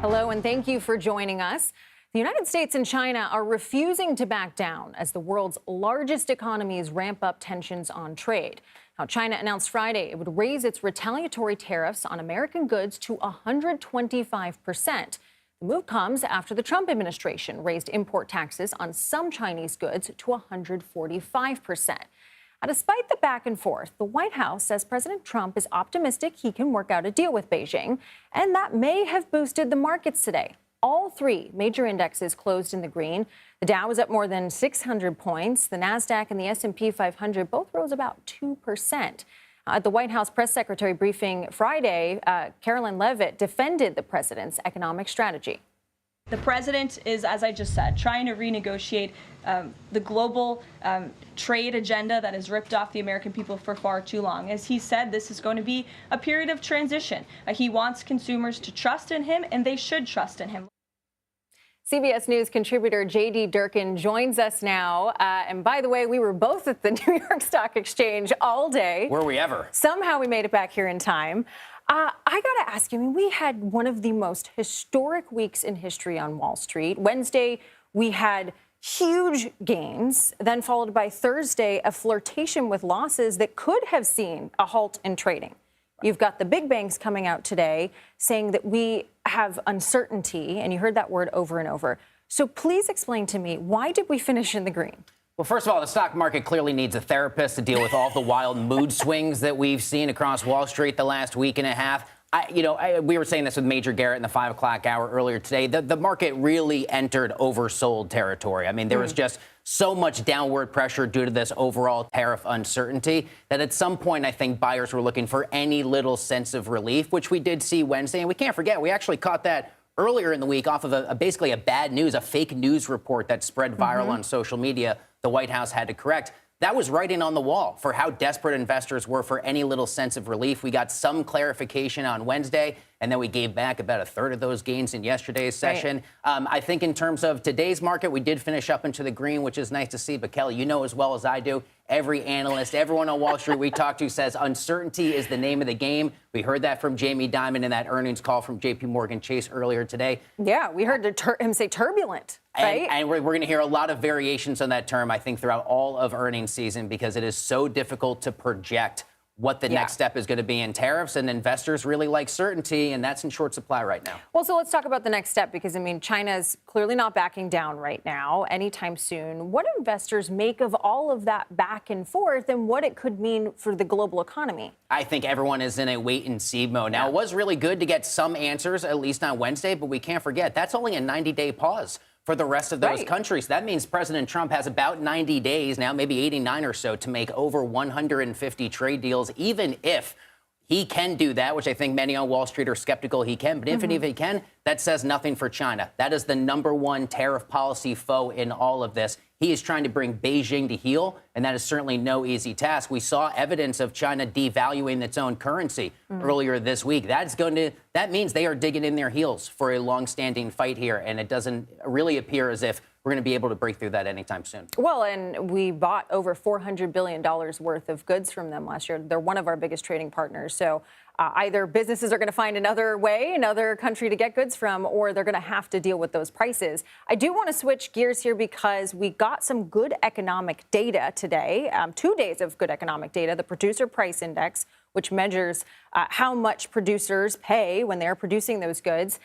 Hello, and thank you for joining us. The United States and China are refusing to back down as the world's largest economies ramp up tensions on trade. Now, China announced Friday it would raise its retaliatory tariffs on American goods to 125%. The move comes after the Trump administration raised import taxes on some Chinese goods to 145%. Now, despite the back and forth, the White House says President Trump is optimistic he can work out a deal with Beijing, and that may have boosted the markets today. All three major indexes closed in the green. The Dow was up more than 600 points. The Nasdaq and the S&P 500 both rose about 2%. At the White House press secretary briefing Friday, Caroline Leavitt defended the president's economic strategy. The president is, as I just said, trying to renegotiate the global trade agenda that has ripped off the American people for far too long. As he said, this is going to be a period of transition. He wants consumers to trust in him, and they should trust in him. CBS News contributor J.D. Durkin joins us now. And by the way, we were both at the New York Stock Exchange all day. Were we ever? Somehow we made it back here in time. I got to ask you, I mean, we had one of the most historic weeks in history on Wall Street. Wednesday, we had huge gains, then followed by Thursday, a flirtation with losses that could have seen a halt in trading. You've got the big banks coming out today saying that we have uncertainty, and you heard that word over and over. So please explain to me, why did we finish in the green? Well, first of all, the stock market clearly needs a therapist to deal with all the wild mood swings that we've seen across Wall Street the last week and a half. We were saying this with Major Garrett in the 5 o'clock hour earlier today. The market really entered oversold territory. I mean, there was just so much downward pressure due to this overall tariff uncertainty that at some point, I think buyers were looking for any little sense of relief, which we did see Wednesday. And we can't forget, we actually caught that earlier in the week off of basically a bad news, a fake news report that spread viral on social media. The White House had to correct. That was writing on the wall for how desperate investors were for any little sense of relief. We got some clarification on Wednesday, and then we gave back about a third of those gains in yesterday's session. Right. I think in terms of today's market, we did finish up into the green, which is nice to see. But, Kelly, you know as well as I do, every analyst, everyone on Wall Street we talk to says uncertainty is the name of the game. We heard that from Jamie Dimon in that earnings call from J.P. Morgan Chase earlier today. Yeah, we heard him say turbulent. Right? And we're going to hear a lot of variations on that term, I think, throughout all of earnings season, because it is so difficult to project what the next step is going to be in tariffs. And investors really like certainty, and that's in short supply right now. Well, so let's talk about the next step, because, I mean, China's clearly not backing down right now anytime soon. What do investors make of all of that back and forth and what it could mean for the global economy? I think everyone is in a wait-and-see mode. Now, it was really good to get some answers, at least on Wednesday, but we can't forget that's only a 90-day pause for the rest of those countries. That means President Trump has about 90 days now, maybe 89 or so, to make over 150 trade deals, even if he can do that, which I think many on Wall Street are skeptical he can. But even if he can, that says nothing for China. That is the #1 tariff policy foe in all of this. He is trying to bring Beijing to heel, and that is certainly no easy task. We saw evidence of China devaluing its own currency earlier this week. That means they are digging in their heels for a long-standing fight here, and it doesn't really appear as if we're going to be able to break through that anytime soon. Well, and we bought over $400 billion worth of goods from them last year. They're one of our biggest trading partners. So either businesses are going to find another way, another country to get goods from, or they're going to have to deal with those prices. I do want to switch gears here because we got some good economic data today, 2 days of good economic data, the Producer Price Index, which measures how much producers pay when they're producing those goods.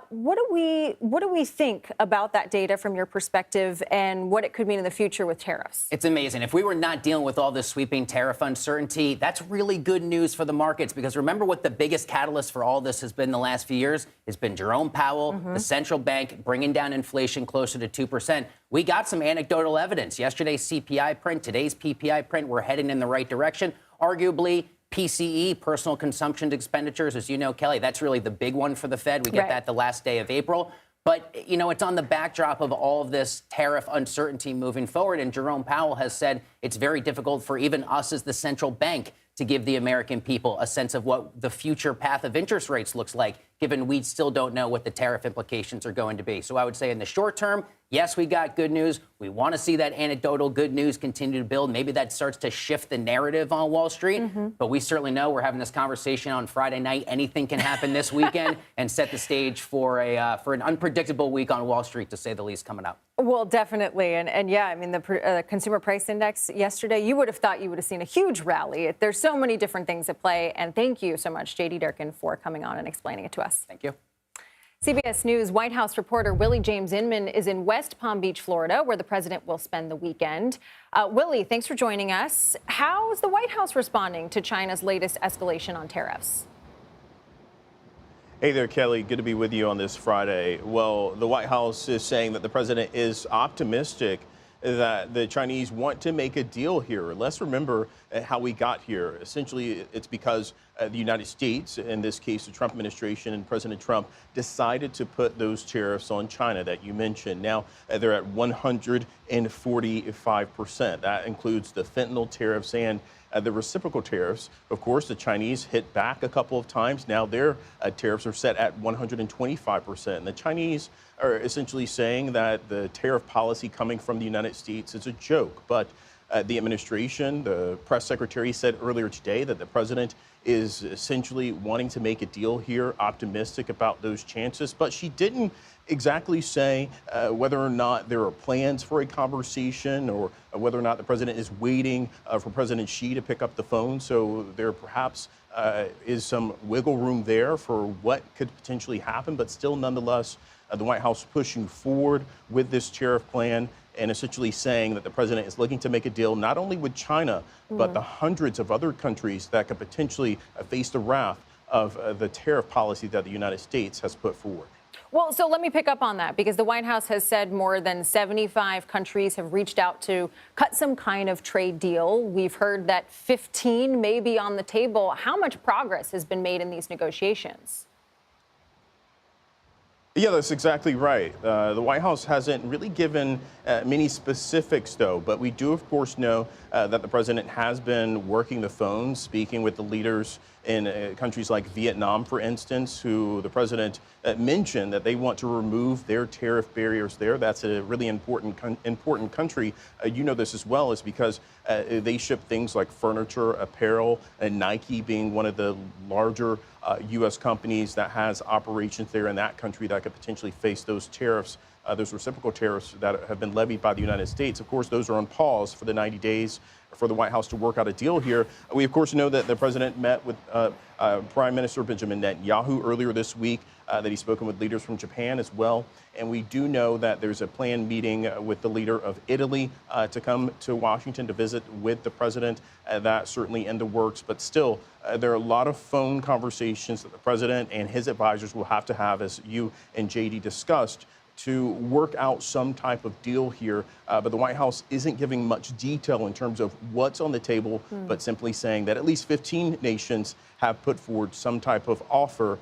What do we think about that data from your perspective and what it could mean in the future with tariffs? It's amazing. If we were not dealing with all this sweeping tariff uncertainty, that's really good news for the markets, because remember what the biggest catalyst for all this has been the last few years? It's been Jerome Powell, the central bank, bringing down inflation closer to 2%. We got some anecdotal evidence. Yesterday's CPI print, today's PPI print, we're heading in the right direction. Arguably, PCE, personal consumption expenditures, as you know, Kelly, that's really the big one for the Fed. We get that the last day of April. But, you know, it's on the backdrop of all of this tariff uncertainty moving forward. And Jerome Powell has said it's very difficult for even us as the central bank to give the American people a sense of what the future path of interest rates looks like, given we still don't know what the tariff implications are going to be. So I would say in the short term, yes, we got good news. We want to see that anecdotal good news continue to build. Maybe that starts to shift the narrative on Wall Street. But we certainly know we're having this conversation on Friday night. Anything can happen this weekend and set the stage for an unpredictable week on Wall Street, to say the least, coming up. Well, definitely. And yeah, I mean, the consumer price index yesterday, you would have thought you would have seen a huge rally. There's so many different things at play. And thank you so much, J.D. Durkin, for coming on and explaining it to us. Thank you. CBS News White House reporter Willie James Inman is in West Palm Beach, Florida, where the president will spend the weekend. Willie, thanks for joining us. How is the White House responding to China's latest escalation on tariffs? Hey there, Kelly. Good to be with you on this Friday. Well, the White House is saying that the president is optimistic that the Chinese want to make a deal here. Let's remember how we got here. Essentially, it's because the United States, in this case, the Trump administration and President Trump, decided to put those tariffs on China that you mentioned. Now, they're at 145%. That includes the fentanyl tariffs and the reciprocal tariffs. Of course, the Chinese hit back a couple of times. Now their tariffs are set at 125%. And the Chinese are essentially saying that the tariff policy coming from the United States is a joke. But the administration, the press secretary, said earlier today that the president is essentially wanting to make a deal here, optimistic about those chances. But she didn't exactly say whether or not there are plans for a conversation or whether or not the president is waiting for President Xi to pick up the phone. So there perhaps is some wiggle room there for what could potentially happen. But still, nonetheless, the White House pushing forward with this tariff plan and essentially saying that the president is looking to make a deal not only with China, but the hundreds of other countries that could potentially face the wrath of the tariff policy that the United States has put forward. Well, so let me pick up on that, because the White House has said more than 75 countries have reached out to cut some kind of trade deal. We've heard that 15 may be on the table. How much progress has been made in these negotiations? Yeah, that's exactly right. The White House hasn't really given many specifics, though, but we do, of course, know that the president has been working the phone, speaking with the leaders in countries like Vietnam, for instance, who the president mentioned that they want to remove their tariff barriers there. That's a really important country. You know this as well, is because they ship things like furniture, apparel, and Nike being one of the larger U.S. companies that has operations there in that country that could potentially face those tariffs, those reciprocal tariffs that have been levied by the United States. Of course, those are on pause for the 90 days for the White House to work out a deal here. We, of course, know that the president met with Prime Minister Benjamin Netanyahu earlier this week, that he's spoken with leaders from Japan as well. And we do know that there's a planned meeting with the leader of Italy to come to Washington to visit with the president. That's certainly in the works. But still, there are a lot of phone conversations that the president and his advisors will have to have, as you and J.D. discussed, to work out some type of deal here. But the White House isn't giving much detail in terms of what's on the table, but simply saying that at least 15 nations have put forward some type of offer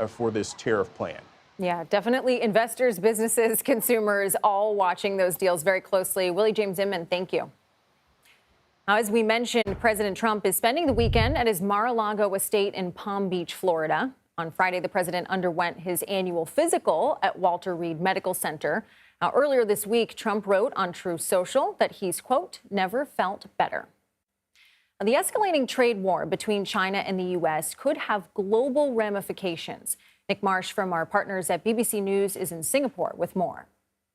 for this tariff plan. Yeah, definitely investors, businesses, consumers, all watching those deals very closely. Willie James Inman, thank you. Now, as we mentioned, President Trump is spending the weekend at his Mar-a-Lago estate in Palm Beach, Florida. On Friday, the president underwent his annual physical at Walter Reed Medical Center. Now, earlier this week, Trump wrote on Truth Social that he's, quote, never felt better. Now, the escalating trade war between China and the U.S. could have global ramifications. Nick Marsh from our partners at BBC News is in Singapore with more.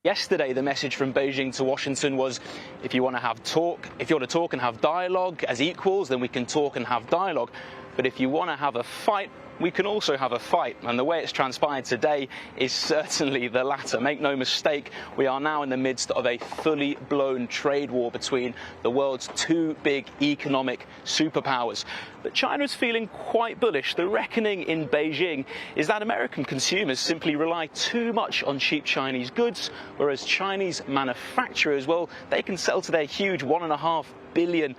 Yesterday, the message from Beijing to Washington was, if you want to talk and have dialogue as equals, then we can talk and have dialogue. But if you want to have a fight, we can also have a fight. And the way it's transpired today is certainly the latter. Make no mistake, we are now in the midst of a fully blown trade war between the world's two big economic superpowers. But China is feeling quite bullish. The reckoning in Beijing is that American consumers simply rely too much on cheap Chinese goods, whereas Chinese manufacturers, well, they can sell to their huge 1.5 billion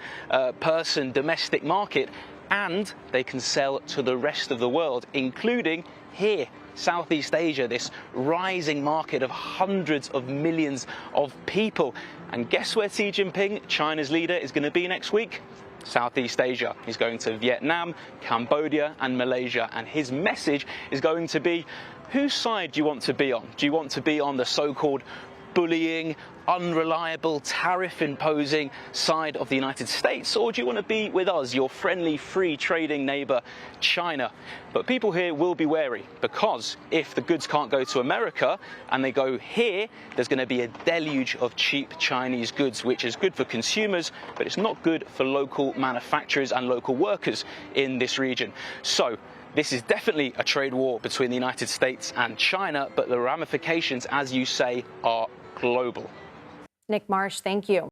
person domestic market, and they can sell to the rest of the world, including here Southeast Asia, this rising market of hundreds of millions of people. And guess where Xi Jinping, China's leader, is going to be next week? Southeast Asia. He's going to Vietnam, Cambodia and Malaysia, and his message is going to be, whose side do you want to be on? Do you want to be on the so-called bullying, unreliable, tariff-imposing side of the United States, or do you want to be with us, your friendly, free trading neighbor, China? But people here will be wary, because if the goods can't go to America and they go here, there's going to be a deluge of cheap Chinese goods, which is good for consumers, but it's not good for local manufacturers and local workers in this region. So this is definitely a trade war between the United States and China, but the ramifications, as you say, are global. Nick Marsh, thank you.